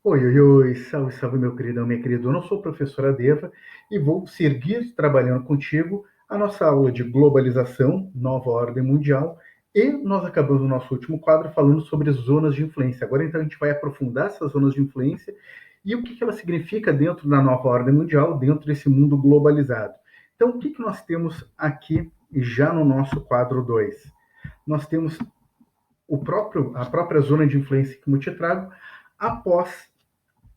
Oi, oi, oi, salve, salve, meu queridão, minha querida. Eu não sou professora Deva e vou seguir trabalhando contigo a nossa aula de globalização, nova ordem mundial, e nós acabamos o nosso último quadro falando sobre zonas de influência. Agora, então, a gente vai aprofundar essas zonas de influência e o que ela significa dentro da nova ordem mundial, dentro desse mundo globalizado. Então, o que nós temos aqui já no nosso quadro 2? Nós temos a própria zona de influência que eu te trago após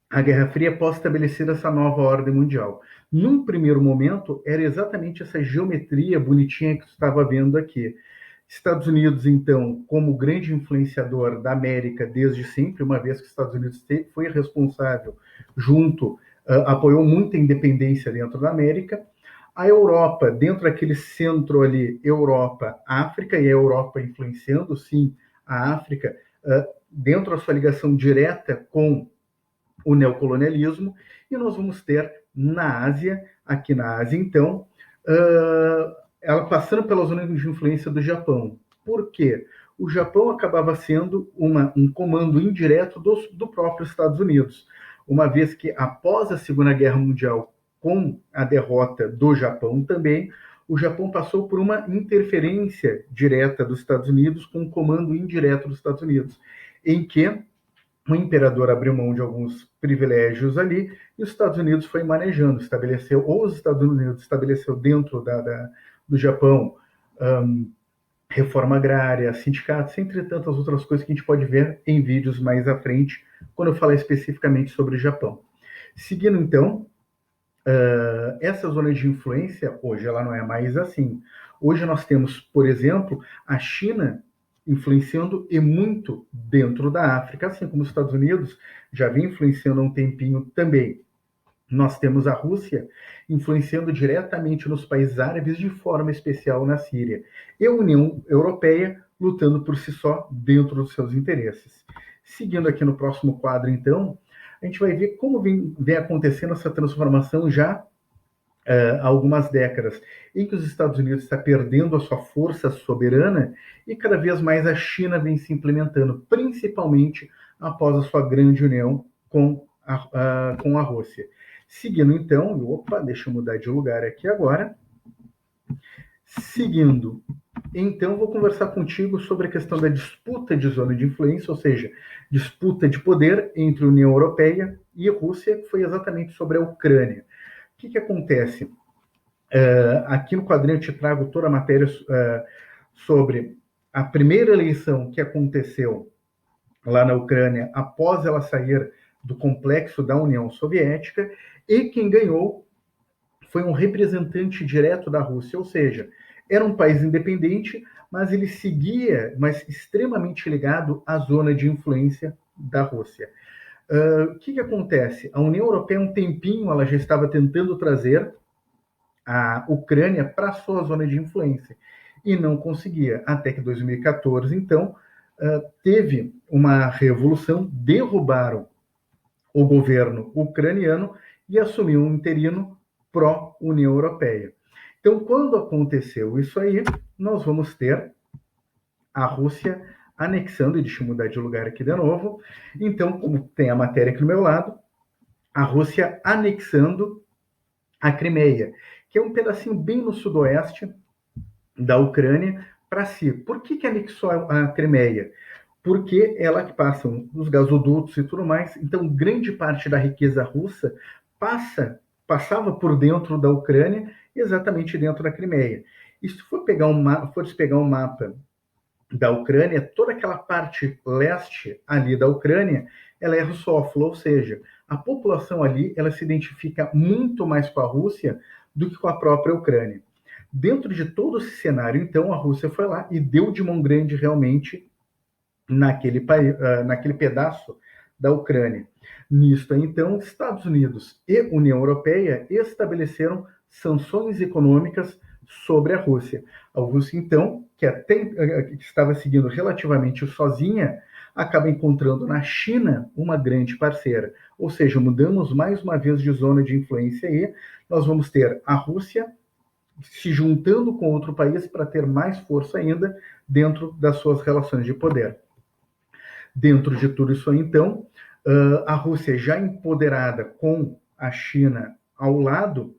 a Guerra Fria após estabelecer essa nova ordem mundial. Num primeiro momento, era exatamente essa geometria bonitinha que tu estava vendo aqui. Estados Unidos, então, como grande influenciador da América desde sempre, uma vez que os Estados Unidos foi responsável, apoiou muita independência dentro da América. A Europa, dentro daquele centro ali, Europa, África, e a Europa influenciando, sim, a África, dentro da sua ligação direta com o neocolonialismo, e nós vamos ter na Ásia, aqui na Ásia, então, ela passando pela zona de influência do Japão. Por quê? O Japão acabava sendo um comando indireto do próprio Estados Unidos, uma vez que após a Segunda Guerra Mundial, com a derrota do Japão também, o Japão passou por uma interferência direta dos Estados Unidos com um comando indireto dos Estados Unidos, em que o imperador abriu mão de alguns privilégios ali e os Estados Unidos foi manejando, os Estados Unidos estabeleceu dentro do Japão reforma agrária, sindicatos, entre tantas outras coisas que a gente pode ver em vídeos mais à frente, quando eu falar especificamente sobre o Japão. Seguindo, então, essa zona de influência, hoje ela não é mais assim. Hoje nós temos, por exemplo, a China influenciando e muito dentro da África, assim como os Estados Unidos já vem influenciando há um tempinho também. Nós temos a Rússia influenciando diretamente nos países árabes, de forma especial na Síria, e a União Europeia lutando por si só dentro dos seus interesses. Seguindo aqui no próximo quadro, então, a gente vai ver como vem acontecendo essa transformação já há algumas décadas, em que os Estados Unidos está perdendo a sua força soberana e cada vez mais a China vem se implementando, principalmente após a sua grande união com a Rússia. Seguindo então, deixa eu mudar de lugar aqui agora. Seguindo, então vou conversar contigo sobre a questão da disputa de zona de influência, ou seja, disputa de poder entre a União Europeia e a Rússia, que foi exatamente sobre a Ucrânia. O que acontece? Aqui no quadrinho eu te trago toda a matéria sobre a primeira eleição que aconteceu lá na Ucrânia após ela sair do complexo da União Soviética, e quem ganhou foi um representante direto da Rússia, ou seja, era um país independente, mas ele seguia, mas extremamente ligado à zona de influência da Rússia. O que acontece? A União Europeia, um tempinho, ela já estava tentando trazer a Ucrânia para a sua zona de influência e não conseguia, até que em 2014, então, teve uma revolução, derrubaram o governo ucraniano e assumiu um interino pró-União Europeia. Então, quando aconteceu isso aí, nós vamos ter a Rússia anexando, e deixa eu mudar de lugar aqui de novo. Então, como tem a matéria aqui do meu lado, a Rússia anexando a Crimeia, que é um pedacinho bem no sudoeste da Ucrânia, para si. Por que anexou a Crimeia? Porque ela que passam os gasodutos e tudo mais, então grande parte da riqueza russa passava por dentro da Ucrânia, exatamente dentro da Crimeia. E se for pegar um mapa da Ucrânia, toda aquela parte leste ali da Ucrânia, ela é russófila, ou seja, a população ali ela se identifica muito mais com a Rússia do que com a própria Ucrânia. Dentro de todo esse cenário, então, a Rússia foi lá e deu de mão grande realmente naquele pedaço da Ucrânia. Nisto, então, Estados Unidos e União Europeia estabeleceram sanções econômicas sobre a Rússia. A Rússia, então, que estava seguindo relativamente sozinha, acaba encontrando na China uma grande parceira. Ou seja, mudamos mais uma vez de zona de influência e nós vamos ter a Rússia se juntando com outro país para ter mais força ainda dentro das suas relações de poder. Dentro de tudo isso aí, então, A Rússia já empoderada com a China ao lado,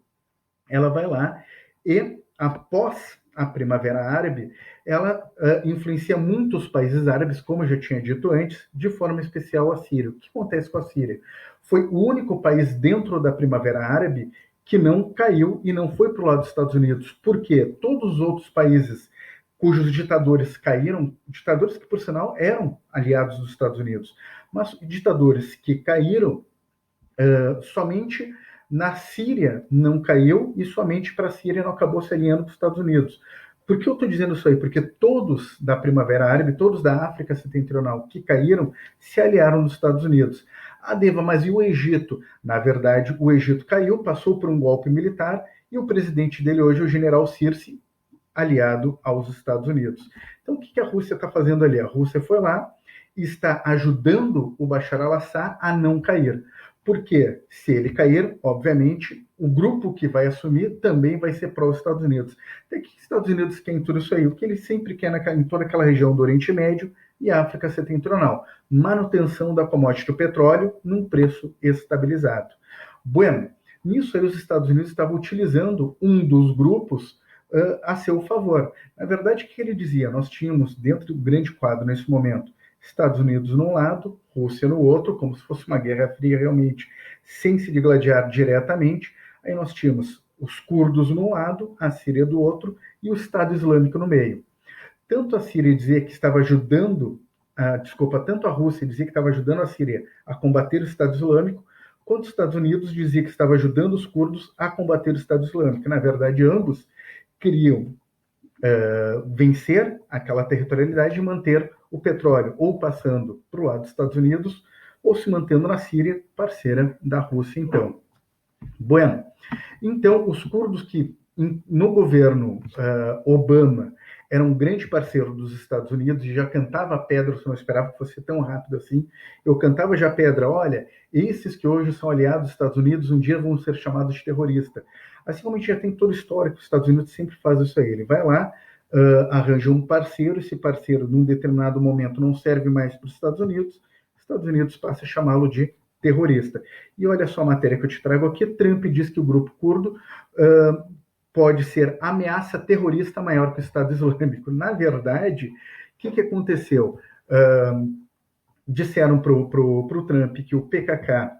ela vai lá e, após a Primavera Árabe, ela influencia muitos países árabes, como eu já tinha dito antes, de forma especial a Síria. O que acontece com a Síria? Foi o único país dentro da Primavera Árabe que não caiu e não foi para o lado dos Estados Unidos. Por quê? Todos os outros países cujos ditadores caíram, ditadores que, por sinal, eram aliados dos Estados Unidos, mas ditadores que caíram somente na Síria não caiu e somente para a Síria não acabou se alinhando com os Estados Unidos. Por que eu estou dizendo isso aí? Porque todos da Primavera Árabe, todos da África Setentrional que caíram, se aliaram nos Estados Unidos. Deva, mas e o Egito? Na verdade, o Egito caiu, passou por um golpe militar e o presidente dele hoje é o general Sirsi, aliado aos Estados Unidos. Então, o que a Rússia está fazendo ali? A Rússia foi lá e está ajudando o Bashar al-Assad a não cair. Porque se ele cair, obviamente, o grupo que vai assumir também vai ser pró Estados Unidos. Então, o que os Estados Unidos querem tudo isso aí? O que ele sempre quer em toda aquela região do Oriente Médio e África Setentrional? Manutenção da commodity do petróleo num preço estabilizado. Bueno, nisso aí os Estados Unidos estavam utilizando um dos grupos a seu favor. Na verdade, o que ele dizia? Nós tínhamos, dentro do grande quadro nesse momento, Estados Unidos num lado, Rússia no outro, como se fosse uma guerra fria realmente, sem se digladiar diretamente. Aí nós tínhamos os curdos num lado, a Síria do outro e o Estado Islâmico no meio. Tanto a Síria dizia que estava ajudando, tanto a Rússia dizia que estava ajudando a Síria a combater o Estado Islâmico, quanto os Estados Unidos dizia que estava ajudando os curdos a combater o Estado Islâmico. Na verdade, ambos queriam vencer aquela territorialidade e manter o petróleo ou passando para o lado dos Estados Unidos ou se mantendo na Síria, parceira da Rússia, então. Bueno, então, os curdos que no governo Obama eram um grande parceiro dos Estados Unidos e já cantava a pedra, eu não esperava que fosse tão rápido assim, eu cantava já a pedra, olha, esses que hoje são aliados dos Estados Unidos um dia vão ser chamados de terrorista. Assim como a gente já tem todo o histórico, os Estados Unidos sempre faz isso aí, ele vai lá, arranja um parceiro, esse parceiro num determinado momento não serve mais para os Estados Unidos passa a chamá-lo de terrorista. E olha só a matéria que eu te trago aqui, Trump diz que o grupo curdo pode ser ameaça terrorista maior que o Estado Islâmico. Na verdade, o que aconteceu? Disseram para o Trump que o PKK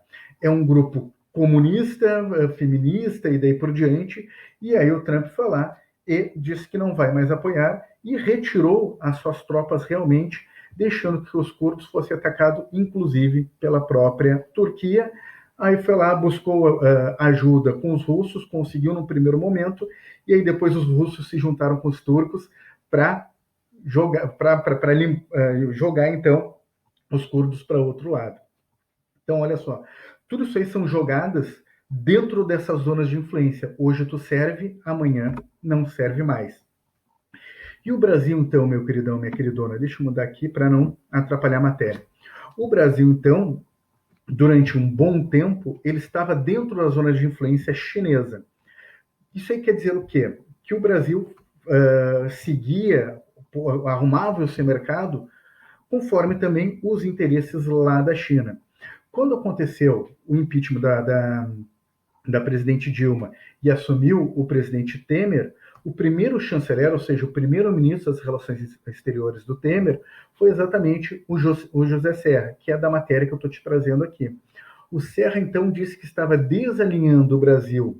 é um grupo comunista, feminista e daí por diante, e aí o Trump foi lá e disse que não vai mais apoiar e retirou as suas tropas realmente, deixando que os curdos fossem atacados, inclusive, pela própria Turquia. Aí foi lá, buscou ajuda com os russos, conseguiu no primeiro momento, e aí depois os russos se juntaram com os turcos para jogar, então, os curdos para outro lado. Então, olha só, tudo isso aí são jogadas dentro dessas zonas de influência. Hoje tu serve, amanhã não serve mais. E o Brasil, então, meu queridão, minha queridona, deixa eu mudar aqui para não atrapalhar a matéria. O Brasil, então, durante um bom tempo, ele estava dentro da zona de influência chinesa. Isso aí quer dizer o quê? Que o Brasil seguia, arrumava o seu mercado conforme também os interesses lá da China. Quando aconteceu o impeachment da presidente Dilma e assumiu o presidente Temer, o primeiro chanceler, ou seja, o primeiro-ministro das Relações Exteriores do Temer, foi exatamente o José Serra, que é da matéria que eu estou te trazendo aqui. O Serra, então, disse que estava desalinhando o Brasil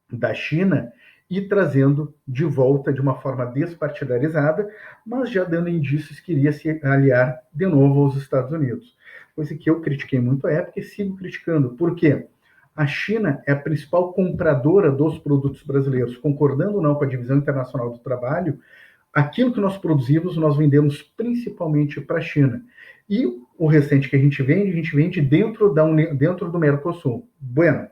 da China e trazendo de volta de uma forma despartidarizada, mas já dando indícios que iria se aliar de novo aos Estados Unidos. Coisa que eu critiquei muito à época e sigo criticando. Por quê? A China é a principal compradora dos produtos brasileiros. Concordando ou não com a Divisão Internacional do Trabalho, aquilo que nós produzimos, nós vendemos principalmente para a China. E o restante que a gente vende dentro do Mercosul. Bueno,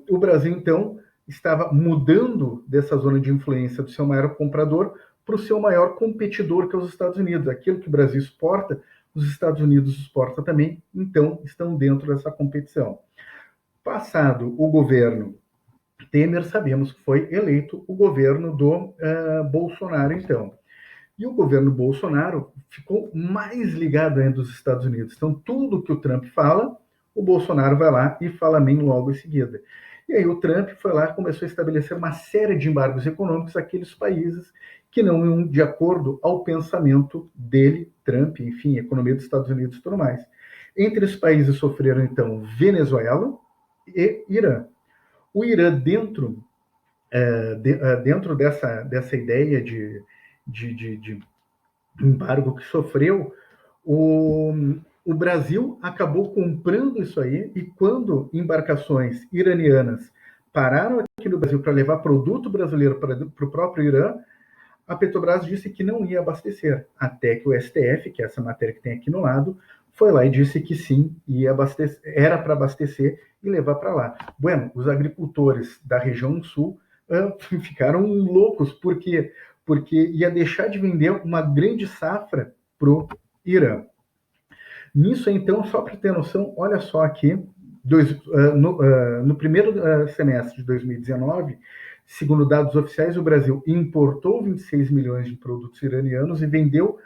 o Brasil, então, estava mudando dessa zona de influência do seu maior comprador para o seu maior competidor, que é os Estados Unidos. Aquilo que o Brasil exporta, os Estados Unidos exportam também, então estão dentro dessa competição. Passado o governo Temer, sabemos que foi eleito o governo do Bolsonaro, então. E o governo Bolsonaro ficou mais ligado ainda dos Estados Unidos. Então, tudo que o Trump fala, o Bolsonaro vai lá e fala amém logo em seguida. E aí o Trump foi lá e começou a estabelecer uma série de embargos econômicos àqueles países que não iam de acordo ao pensamento dele, Trump, enfim, economia dos Estados Unidos e tudo mais. Entre os países sofreram, então, Venezuela e Irã. O Irã, dentro dessa ideia de embargo que sofreu, o, o Brasil acabou comprando isso aí, e quando embarcações iranianas pararam aqui no Brasil para levar produto brasileiro para o próprio Irã, a Petrobras disse que não ia abastecer, até que o STF, que é essa matéria que tem aqui no lado, foi lá e disse que sim, ia abastecer, era para abastecer e levar para lá. Bueno, os agricultores da região sul ficaram loucos, porque ia deixar de vender uma grande safra para o Irã. Nisso, então, só para ter noção, olha só aqui, no primeiro semestre de 2019, segundo dados oficiais, o Brasil importou 26 milhões de produtos iranianos e vendeu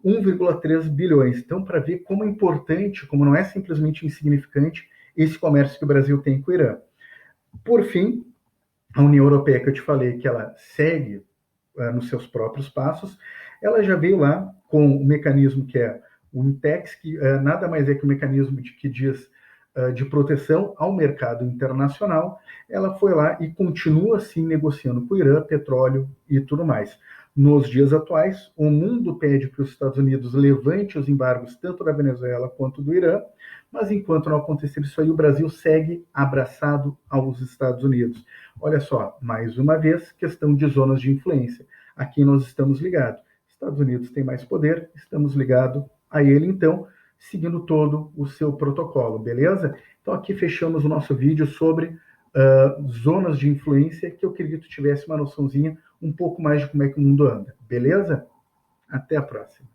1,3 bilhões. Então, para ver como é importante, como não é simplesmente insignificante, esse comércio que o Brasil tem com o Irã. Por fim, a União Europeia, que eu te falei que ela segue nos seus próprios passos, ela já veio lá com um mecanismo que é o INTEX, que nada mais é que um mecanismo que diz de proteção ao mercado internacional. Ela foi lá e continua assim negociando com o Irã, petróleo e tudo mais. Nos dias atuais, o mundo pede que os Estados Unidos levante os embargos tanto da Venezuela quanto do Irã, mas enquanto não acontecer isso aí, o Brasil segue abraçado aos Estados Unidos. Olha só, mais uma vez, questão de zonas de influência. Aqui nós estamos ligados. Estados Unidos tem mais poder, estamos ligados a ele, então, seguindo todo o seu protocolo, beleza? Então aqui fechamos o nosso vídeo sobre zonas de influência, que eu queria que tu tivesse uma noçãozinha um pouco mais de como é que o mundo anda, beleza? Até a próxima.